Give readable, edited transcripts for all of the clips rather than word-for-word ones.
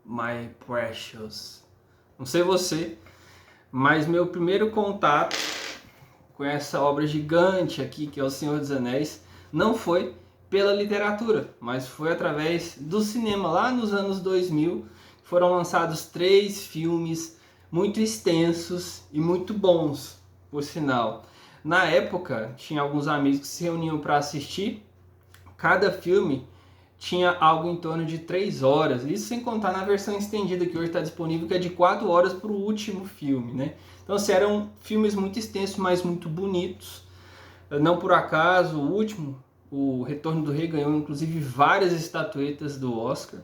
my precious. Não sei você, mas meu primeiro contato com essa obra gigante aqui, que é O Senhor dos Anéis, não foi pela literatura, mas foi através do cinema. Lá nos anos 2000, foram lançados 3 filmes muito extensos e muito bons, por sinal. Na época, tinha alguns amigos que se reuniam para assistir. Cada filme tinha algo em torno de 3 horas. Isso sem contar na versão estendida que hoje está disponível, que é de 4 horas para o último filme, né? Então, assim, eram filmes muito extensos, mas muito bonitos. Não por acaso, o último, O Retorno do Rei, ganhou inclusive várias estatuetas do Oscar.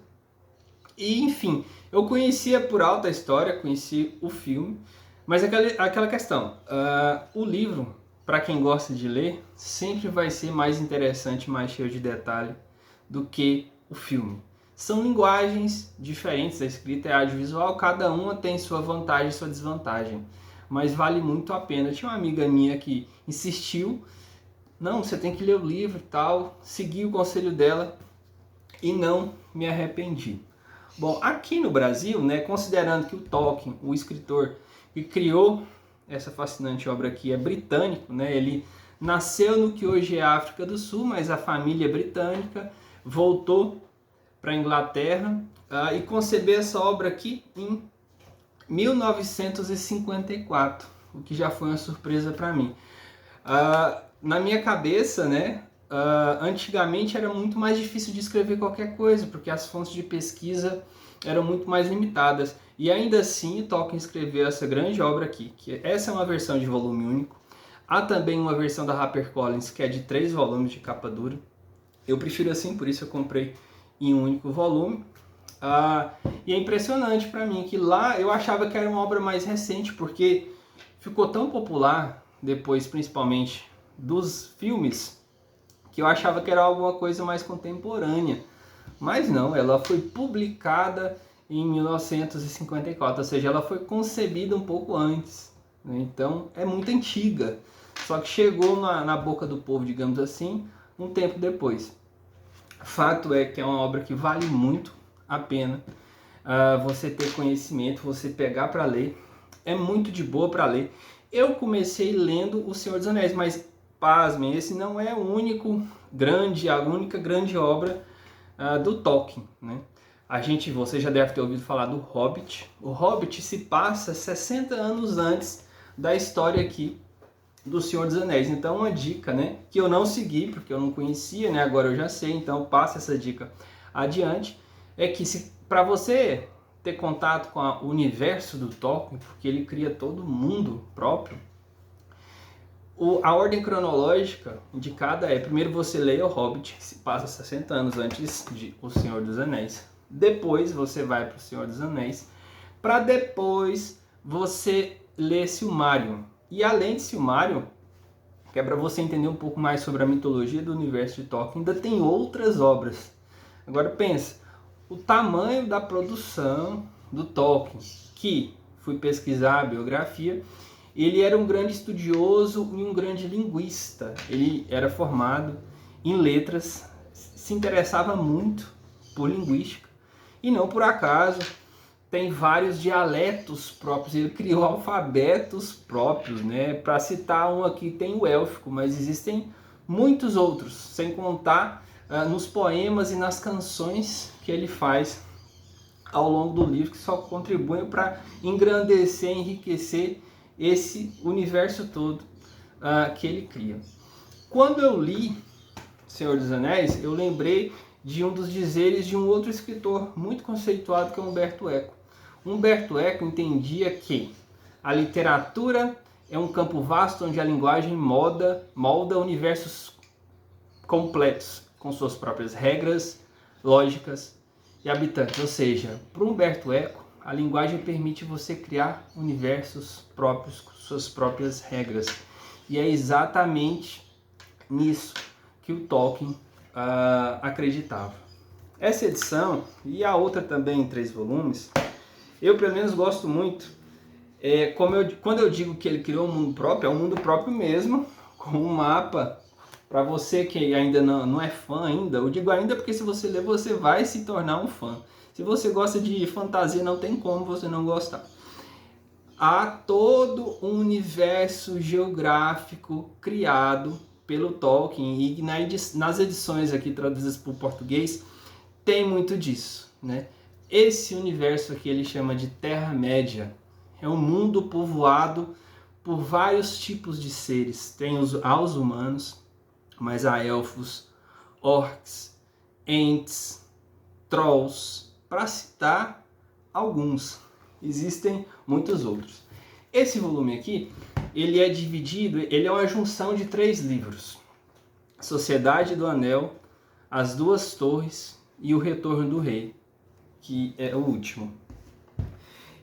E, enfim, eu conhecia por alta a história, conheci o filme, mas aquela questão, o livro, para quem gosta de ler, sempre vai ser mais interessante, mais cheio de detalhe do que o filme. São linguagens diferentes, a escrita é audiovisual, cada uma tem sua vantagem e sua desvantagem, mas vale muito a pena. Tinha uma amiga minha que insistiu, não, você tem que ler o livro e tal, segui o conselho dela e não me arrependi. Bom, aqui no Brasil, né, considerando que o Tolkien, o escritor que criou essa fascinante obra aqui, é britânico, né, ele nasceu no que hoje é a África do Sul, mas a família é britânica, voltou para a Inglaterra e concebeu essa obra aqui em 1954, o que já foi uma surpresa para mim. Na minha cabeça, né, antigamente era muito mais difícil de escrever qualquer coisa, porque as fontes de pesquisa eram muito mais limitadas. E ainda assim, Tolkien escreveu essa grande obra aqui, que essa é uma versão de volume único. Há também uma versão da HarperCollins, que é de 3 volumes de capa dura. Eu prefiro assim, por isso eu comprei em um único volume. E é impressionante para mim que lá eu achava que era uma obra mais recente, porque ficou tão popular, depois principalmente dos filmes, que eu achava que era alguma coisa mais contemporânea. Mas não, ela foi publicada em 1954, ou seja, ela foi concebida um pouco antes, né? Então é muito antiga, só que chegou na boca do povo, digamos assim, um tempo depois. Fato é que é uma obra que vale muito a pena você ter conhecimento, você pegar para ler, é muito de boa para ler. Eu comecei lendo O Senhor dos Anéis, mas pasmem, esse não é a única grande obra do Tolkien, né? Você já deve ter ouvido falar do Hobbit. O Hobbit se passa 60 anos antes da história aqui do Senhor dos Anéis. Então, uma dica, né, que eu não segui, porque eu não conhecia, né, agora eu já sei, então passa essa dica adiante, é que para você ter contato com o universo do Tolkien, porque ele cria todo mundo próprio, a ordem cronológica indicada é: primeiro você leia o Hobbit, que se passa 60 anos antes de O Senhor dos Anéis. Depois você vai para O Senhor dos Anéis, para depois você ler Silmarillion. E além de Silmarillion, que é para você entender um pouco mais sobre a mitologia do universo de Tolkien, ainda tem outras obras. Agora pensa, o tamanho da produção do Tolkien, que fui pesquisar a biografia. Ele era um grande estudioso e um grande linguista. Ele era formado em letras, se interessava muito por linguística. E não por acaso, tem vários dialetos próprios. Ele criou alfabetos próprios, né? Para citar um aqui, tem o élfico, mas existem muitos outros, sem contar nos poemas e nas canções que ele faz ao longo do livro, que só contribuem para engrandecer, enriquecer esse universo todo que ele cria. Quando eu li Senhor dos Anéis, eu lembrei de um dos dizeres de um outro escritor muito conceituado, que é Umberto Eco. Umberto Eco entendia que a literatura é um campo vasto onde a linguagem molda universos completos, com suas próprias regras, lógicas e habitantes. Ou seja, para Umberto Eco, a linguagem permite você criar universos próprios, com suas próprias regras. E é exatamente nisso que o Tolkien acreditava. Essa edição, e a outra também em 3 volumes, eu pelo menos gosto muito. Quando eu digo que ele criou um mundo próprio, é um mundo próprio mesmo, com um mapa. Para você que ainda não é fã ainda, eu digo ainda porque se você ler, você vai se tornar um fã. Se você gosta de fantasia, não tem como você não gostar. Há todo um universo geográfico criado pelo Tolkien e nas edições aqui traduzidas para o português tem muito disso, né? Esse universo aqui ele chama de Terra-média. É um mundo povoado por vários tipos de seres. Tem os humanos, mas há elfos, orcs, ents, trolls, para citar alguns. Existem muitos outros. Esse volume aqui, ele é dividido, ele é uma junção de 3 livros. Sociedade do Anel, As Duas Torres e O Retorno do Rei, que é o último.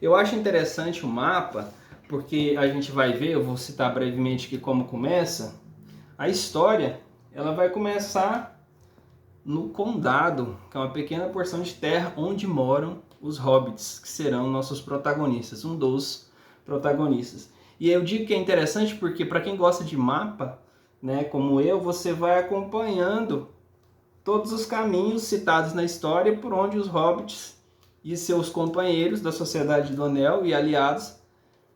Eu acho interessante o mapa, porque a gente vai ver, eu vou citar brevemente aqui como começa. A história, ela vai começar no Condado, que é uma pequena porção de terra onde moram os hobbits, que serão nossos protagonistas, um dos protagonistas. E eu digo que é interessante porque para quem gosta de mapa, né, como eu, você vai acompanhando todos os caminhos citados na história por onde os hobbits e seus companheiros da Sociedade do Anel e aliados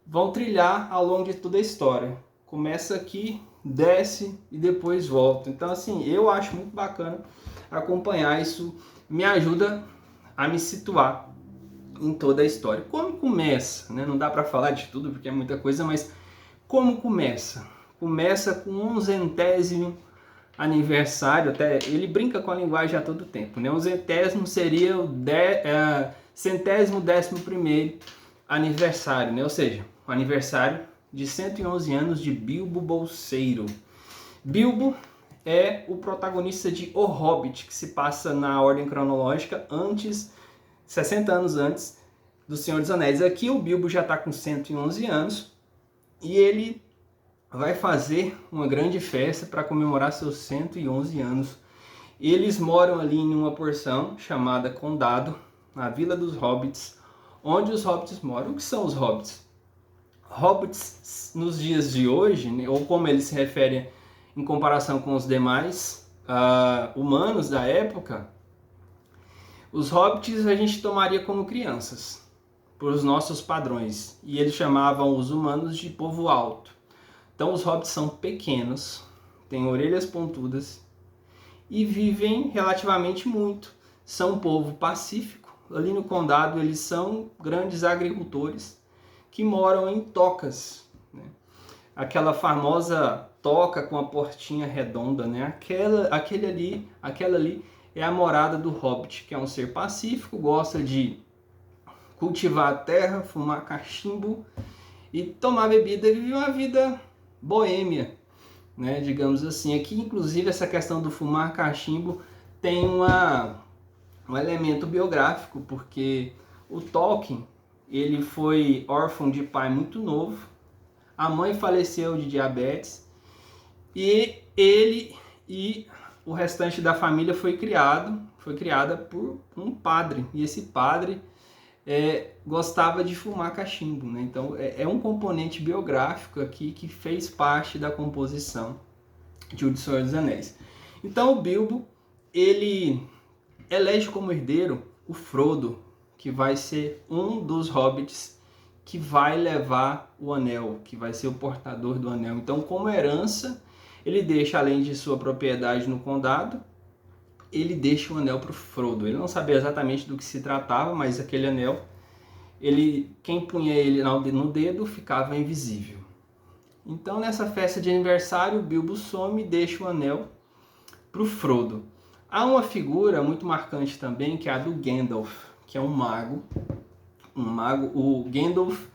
vão trilhar ao longo de toda a história. Começa aqui, desce e depois volta. Então, assim, eu acho muito bacana acompanhar isso, me ajuda a me situar em toda a história. Como começa, né? Não dá para falar de tudo porque é muita coisa, mas como começa? Começa com um 100º aniversário, até ele brinca com a linguagem a todo tempo, né? Um 100º seria o 111º aniversário, né? Ou seja, o aniversário de 111 anos de Bilbo Bolseiro. Bilbo é o protagonista de O Hobbit, que se passa na ordem cronológica 60 anos antes do Senhor dos Anéis. Aqui o Bilbo já está com 111 anos e ele vai fazer uma grande festa para comemorar seus 111 anos. Eles moram ali em uma porção chamada Condado, na Vila dos Hobbits, onde os Hobbits moram. O que são os Hobbits? Hobbits, nos dias de hoje, né, ou como eles se referem em comparação com os demais humanos da época, os Hobbits a gente tomaria como crianças, por os nossos padrões, e eles chamavam os humanos de povo alto. Então os Hobbits são pequenos, têm orelhas pontudas e vivem relativamente muito. São um povo pacífico. Ali no Condado eles são grandes agricultores que moram em tocas, né? Aquela famosa toca com a portinha redonda, né? Aquela ali é a morada do Hobbit, que é um ser pacífico, gosta de cultivar a terra, fumar cachimbo e tomar bebida e viver uma vida boêmia, né? Digamos assim. Aqui, inclusive, essa questão do fumar cachimbo tem um elemento biográfico, porque o Tolkien, ele foi órfão de pai muito novo, a mãe faleceu de diabetes e ele e o restante da família foi criada por um padre, e esse padre gostava de fumar cachimbo, né? Então é um componente biográfico aqui que fez parte da composição de O Senhor dos Anéis. Então o Bilbo, ele elege como herdeiro o Frodo, que vai ser um dos hobbits que vai levar o anel, que vai ser o portador do anel. Então, como herança, ele deixa, além de sua propriedade no condado, ele deixa o anel para o Frodo. Ele não sabia exatamente do que se tratava, mas aquele anel, quem punha ele no dedo ficava invisível. Então, nessa festa de aniversário, o Bilbo some e deixa o anel para o Frodo. Há uma figura muito marcante também, que é a do Gandalf, que é um mago. O Gandalf,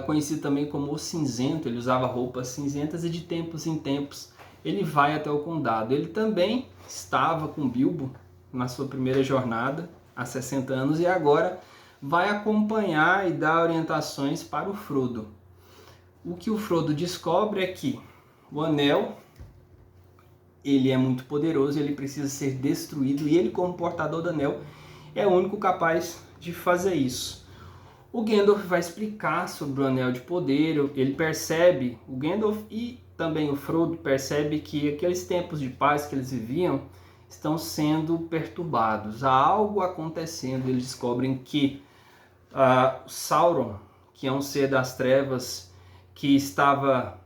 conhecido também como o Cinzento, ele usava roupas cinzentas e de tempos em tempos ele vai até o condado. Ele também estava com Bilbo na sua primeira jornada, há 60 anos, e agora vai acompanhar e dar orientações para o Frodo. O que o Frodo descobre é que o anel, ele é muito poderoso, ele precisa ser destruído, e ele, como portador do anel, é o único capaz de fazer isso. O Gandalf vai explicar sobre o Anel de Poder, ele percebe, o Gandalf e também o Frodo percebe que aqueles tempos de paz que eles viviam estão sendo perturbados. Há algo acontecendo. Eles descobrem que Sauron, que é um ser das trevas que estava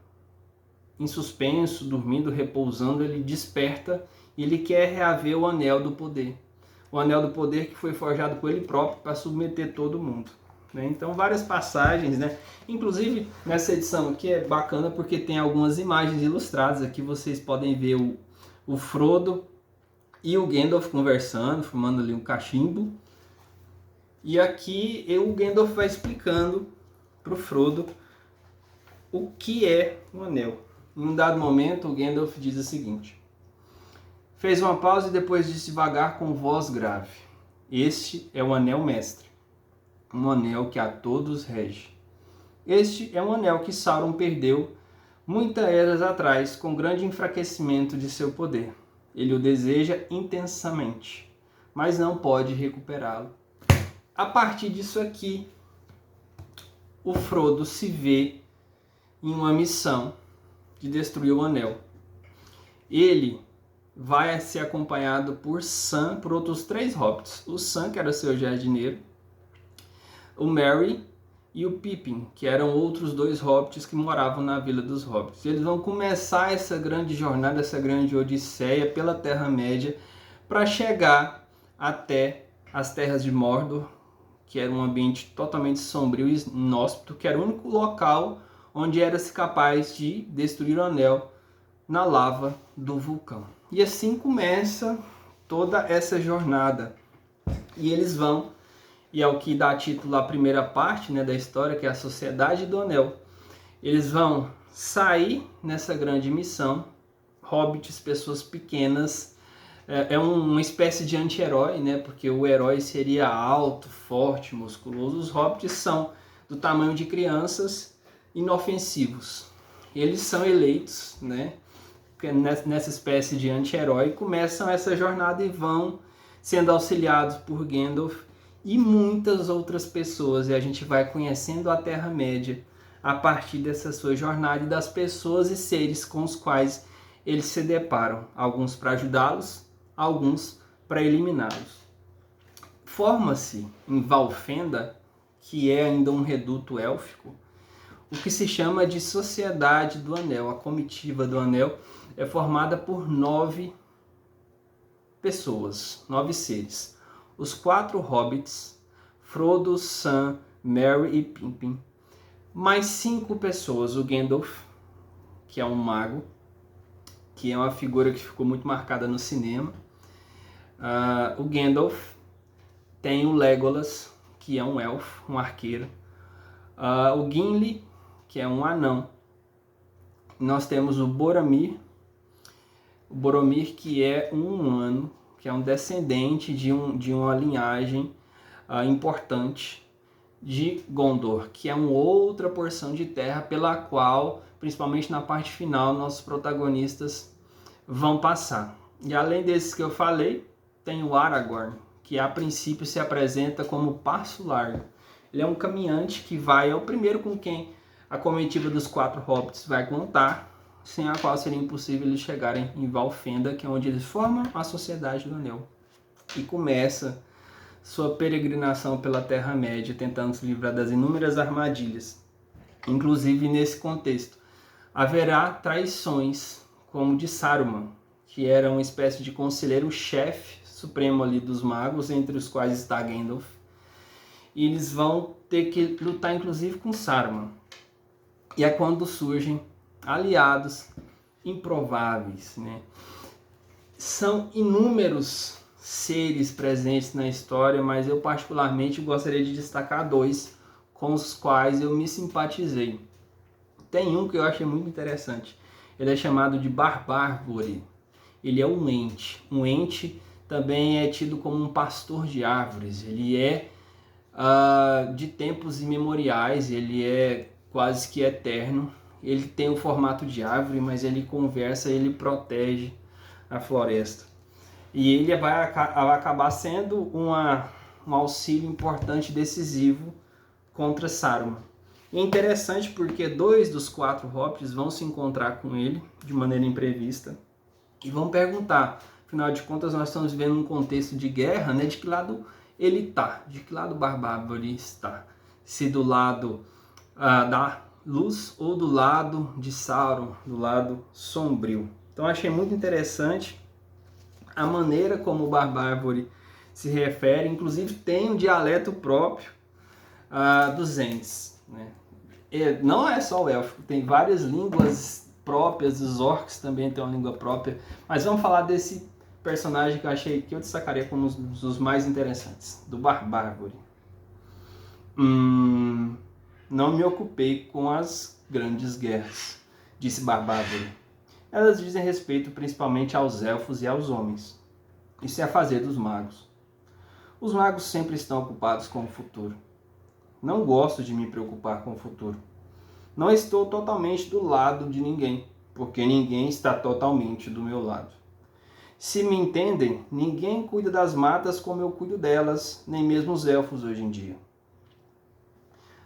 em suspenso, dormindo, repousando, ele desperta e ele quer reaver o Anel do Poder. O Anel do Poder que foi forjado por ele próprio para submeter todo mundo. Né? Então, várias passagens, né? Inclusive, nessa edição aqui é bacana porque tem algumas imagens ilustradas. Aqui vocês podem ver o Frodo e o Gandalf conversando, fumando ali um cachimbo. E aqui o Gandalf vai explicando para o Frodo o que é o Anel. Em um dado momento, o Gandalf diz o seguinte: fez uma pausa e depois disse devagar com voz grave: este é o Anel Mestre, um anel que a todos rege. Este é um anel que Sauron perdeu muitas eras atrás com grande enfraquecimento de seu poder. Ele o deseja intensamente, mas não pode recuperá-lo. A partir disso aqui, o Frodo se vê em uma missão de destruir o anel. Ele vai ser acompanhado por Sam, por outros 3 hobbits. O Sam, que era seu jardineiro, o Merry e o Pippin, que eram outros 2 hobbits que moravam na Vila dos Hobbits. Eles vão começar essa grande jornada, essa grande odisseia pela Terra-média para chegar até as Terras de Mordor, que era um ambiente totalmente sombrio e inóspito, que era o único local onde era-se capaz de destruir o anel na lava do vulcão. E assim começa toda essa jornada. E eles vão, e é o que dá título à primeira parte, né, da história, que é a Sociedade do Anel. Eles vão sair nessa grande missão, hobbits, pessoas pequenas, uma espécie de anti-herói, né, porque o herói seria alto, forte, musculoso. Os hobbits são do tamanho de crianças, inofensivos. Eles são eleitos, né, nessa espécie de anti-herói, começam essa jornada e vão sendo auxiliados por Gandalf e muitas outras pessoas, e a gente vai conhecendo a Terra-média a partir dessa sua jornada e das pessoas e seres com os quais eles se deparam, alguns para ajudá-los, alguns para eliminá-los. Forma-se em Valfenda, que é ainda um reduto élfico, o que se chama de Sociedade do Anel. A comitiva do Anel é formada por 9 pessoas, 9 seres. Os 4 hobbits, Frodo, Sam, Merry e Pippin, mais 5 pessoas, o Gandalf, que é um mago, que é uma figura que ficou muito marcada no cinema. O Gandalf, tem o Legolas, que é um elfo, um arqueiro. O Gimli, que é um anão. Nós temos o Boromir, que é um humano, que é um descendente de uma linhagem importante de Gondor, que é uma outra porção de terra pela qual, principalmente na parte final, nossos protagonistas vão passar. E além desses que eu falei, tem o Aragorn, que a princípio se apresenta como Passo Largo. Ele é um caminhante que é o primeiro com quem a comitiva dos 4 hobbits vai contar, sem a qual seria impossível eles chegarem em Valfenda, que é onde eles formam a Sociedade do Anel. E começa sua peregrinação pela Terra-média, tentando se livrar das inúmeras armadilhas. Inclusive, nesse contexto, haverá traições, como de Saruman, que era uma espécie de conselheiro-chefe supremo ali dos magos, entre os quais está Gandalf. E eles vão ter que lutar, inclusive, com Saruman. E é quando surgem aliados improváveis, né? São inúmeros seres presentes na história, mas eu particularmente gostaria de destacar 2 com os quais eu me simpatizei. Tem um que eu achei muito interessante. Ele é chamado de Barbárvore. Ele é um ente. Um ente também é tido como um pastor de árvores. Ele é de tempos imemoriais, ele é quase que eterno. Ele tem o formato de árvore, mas ele conversa, ele protege a floresta. E ele vai acabar sendo um auxílio importante, decisivo contra Saruman. E é interessante porque 2 dos 4 hobbits vão se encontrar com ele de maneira imprevista e vão perguntar: Afinal de contas, nós estamos vivendo um contexto de guerra, né? De que lado ele está? De que lado Barbárvore está? Se do lado da luz ou do lado de Sauron, do lado sombrio. Então achei muito interessante a maneira como o Barbárvore se refere, inclusive tem um dialeto próprio dos Ents, né? E não é só o élfico, tem várias línguas próprias, os orcs também têm uma língua própria, mas vamos falar desse personagem que eu achei que eu destacaria como um dos mais interessantes, do Barbárvore. Não me ocupei com as grandes guerras, disse Barbárvore. Elas dizem respeito principalmente aos elfos e aos homens. Isso é a fazer dos magos. Os magos sempre estão ocupados com o futuro. Não gosto de me preocupar com o futuro. Não estou totalmente do lado de ninguém, porque ninguém está totalmente do meu lado. Se me entendem, ninguém cuida das matas como eu cuido delas, nem mesmo os elfos hoje em dia.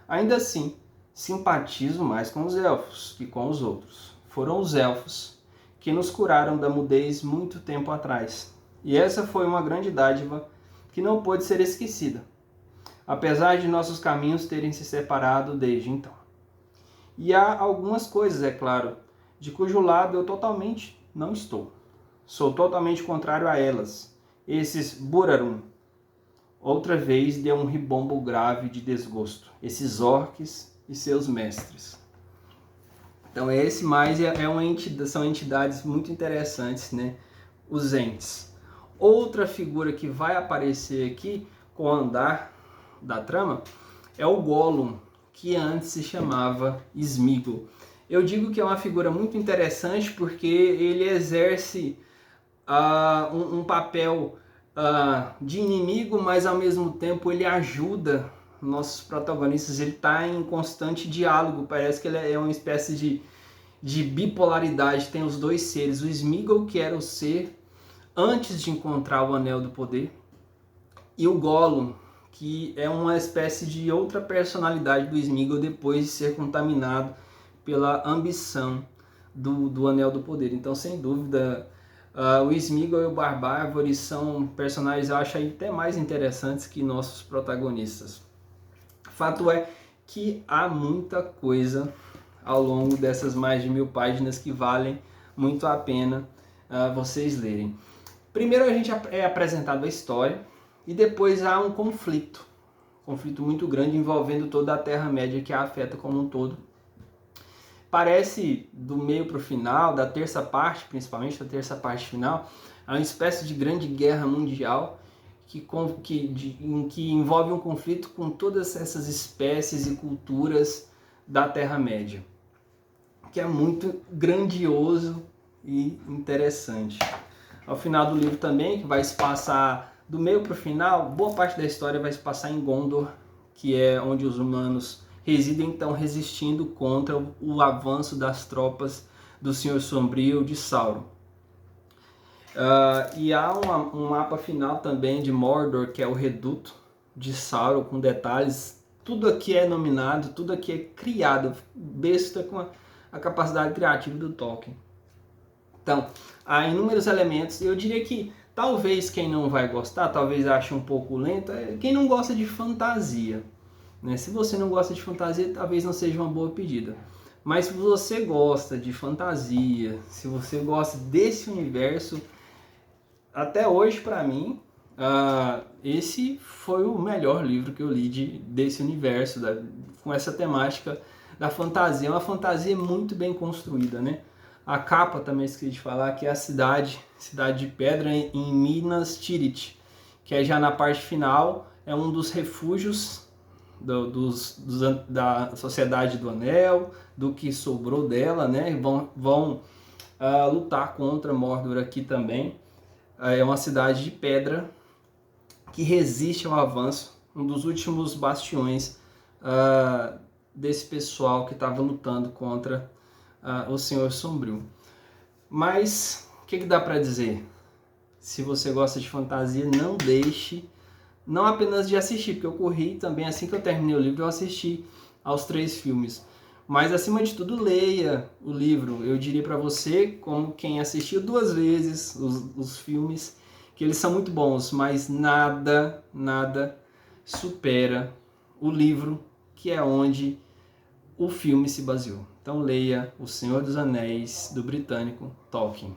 Ainda assim, simpatizo mais com os elfos que com os outros. Foram os elfos que nos curaram da mudez muito tempo atrás. E essa foi uma grande dádiva que não pôde ser esquecida, apesar de nossos caminhos terem se separado desde então. E há algumas coisas, é claro, de cujo lado eu totalmente não estou. Sou totalmente contrário a elas. Esses Burarum. Outra vez deu um ribombo grave de desgosto. Esses orques e seus mestres. Então esse mais são entidades muito interessantes, né? Os Ents. Outra figura que vai aparecer aqui com o andar da trama é o Gollum, que antes se chamava Sméagol. Eu digo que é uma figura muito interessante porque ele exerce um papel de inimigo, mas ao mesmo tempo ele ajuda nossos protagonistas. Ele está em constante diálogo, parece que ele é uma espécie de bipolaridade, tem os dois seres. O Sméagol, que era o ser antes de encontrar o Anel do Poder, e o Gollum, que é uma espécie de outra personalidade do Sméagol depois de ser contaminado pela ambição do Anel do Poder. Então, sem dúvida, o Sméagol e o Barbárvore são personagens, eu acho, até mais interessantes que nossos protagonistas. Fato é que há muita coisa ao longo dessas mais de 1000 páginas que valem muito a pena vocês lerem. Primeiro a gente é apresentado a história e depois há um conflito muito grande envolvendo toda a Terra-média que a afeta como um todo. Parece, do meio para o final, da terça parte, principalmente da terça parte final, é uma espécie de grande guerra mundial em que envolve um conflito com todas essas espécies e culturas da Terra-média, que é muito grandioso e interessante. Ao final do livro também, que vai se passar do meio para o final, boa parte da história vai se passar em Gondor, que é onde os humanos residem, então resistindo contra o avanço das tropas do Senhor Sombrio de Sauron. E há um mapa final também de Mordor, que é o reduto de Sauron, com detalhes. Tudo aqui é nominado, tudo aqui é criado, besta com a capacidade criativa do Tolkien. Então, há inúmeros elementos. Eu diria que talvez quem não vai gostar, talvez ache um pouco lento, é quem não gosta de fantasia, né? Se você não gosta de fantasia, talvez não seja uma boa pedida. Mas se você gosta de fantasia, se você gosta desse universo, até hoje para mim, esse foi o melhor livro que eu li desse universo, com essa temática da fantasia. É uma fantasia muito bem construída, né? A capa também esqueci de falar, que é a cidade de pedra em Minas Tirith, que é já na parte final, é um dos refúgios da Sociedade do Anel, do que sobrou dela, né? Vão lutar contra Mordor aqui também. É uma cidade de pedra que resiste ao avanço, um dos últimos bastiões desse pessoal que estava lutando contra o Senhor Sombrio. Mas o que dá para dizer? Se você gosta de fantasia, não deixe, não apenas de assistir, porque eu corri também, assim que eu terminei o livro, eu assisti aos 3 filmes. Mas, acima de tudo, leia o livro. Eu diria para você, como quem assistiu 2 vezes os filmes, que eles são muito bons, mas nada supera o livro, que é onde o filme se baseou. Então leia O Senhor dos Anéis, do britânico Tolkien.